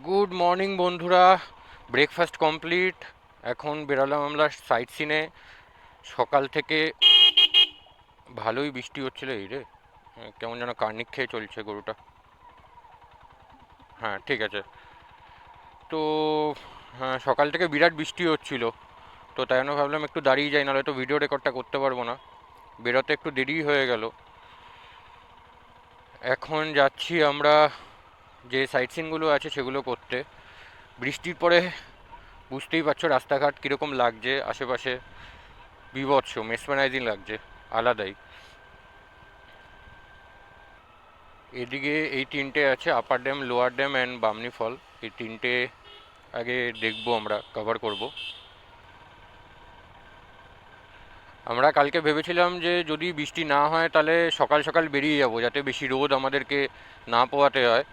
Good morning বন্ধুরা। Breakfast complete. এখন বেরোলাম আমরা সাইট সিনে। সকাল থেকে ভালোই বৃষ্টি হচ্ছিল। এই রে, কেমন যেন কার্নিক খেয়ে চলছে গরুটা। হ্যাঁ, ঠিক আছে। তো হ্যাঁ, সকাল থেকে বিরাট বৃষ্টি হচ্ছিল। তো তাই জন্য ভাবলাম একটু দাঁড়িয়ে যাই, নাহলে তো ভিডিও রেকর্ডটা করতে পারবো না। বেরোতে একটু দেরি হয়ে গেল। এখন যাচ্ছি আমরা যে সাইট সিনগুলো আছে সেগুলো করতে। বৃষ্টির পরে বুঝতেই পারছো রাস্তাঘাট কীরকম লাগছে আশেপাশে। বীভৎস মেসমারাইজিং লাগছে, আলাদাই। এদিকে এই তিনটে আছে, upper dam, lower dam and Bamni fall. এই তিনটে আগে দেখবো, আমরা কভার করব। আমরা কালকে ভেবেছিলাম যে যদি বৃষ্টি না হয় তাহলে সকাল সকাল বেরিয়ে যাব, যাতে বেশি রোদ আমাদেরকে না পোয়াতে হয়।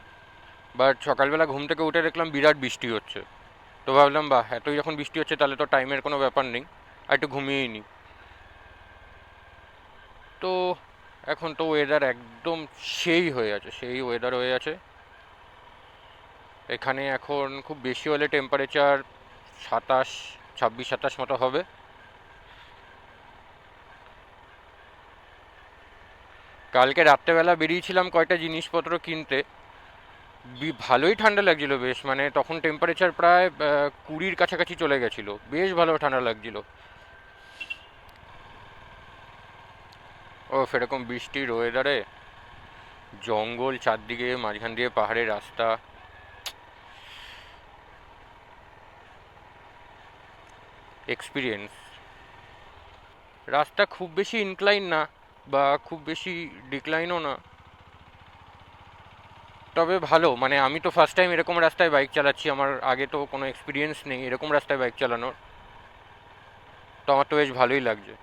বাট সকালবেলা ঘুম থেকে উঠে দেখলাম বিরাট বৃষ্টি হচ্ছে। তো ভাবলাম বাহ, এতই যখন বৃষ্টি হচ্ছে তাহলে তো টাইমের কোনো ব্যাপার নেই, আর একটু ঘুমিয়েই নিই। তো এখন তো ওয়েদার একদম সেই হয়ে আছে, সেই ওয়েদার হয়ে আছে। এখানে এখন খুব বেশি হলে টেম্পারেচার 27, 26, 27 মতো হবে। কালকে রাত্রেবেলা বেরিয়েছিলাম কয়টা জিনিসপত্র কিনতে। ভালোই ঠান্ডা লাগছিল বেশ, মানে তখন টেম্পারেচার প্রায় 20-র কাছাকাছি চলে গেছিলো, বেশ ভালো ঠান্ডা লাগছিল। ও সেরকম বৃষ্টির ওয়েদারে জঙ্গল চারদিকে, মাঝখান দিয়ে পাহাড়ের রাস্তা, এক্সপিরিয়েন্স। রাস্তা খুব বেশি ইনক্লাইন না, বা খুব বেশি ডিক্লাইনও না। তবে ভালো, মানে আমি তো ফার্স্ট টাইম এরকম রাস্তায় বাইক চালাচ্ছি, আমার আগে তো কোনো এক্সপিরিয়েন্স নেই এরকম রাস্তায় বাইক চালানোর। তো আমার তো বেশ ভালোই লাগছে।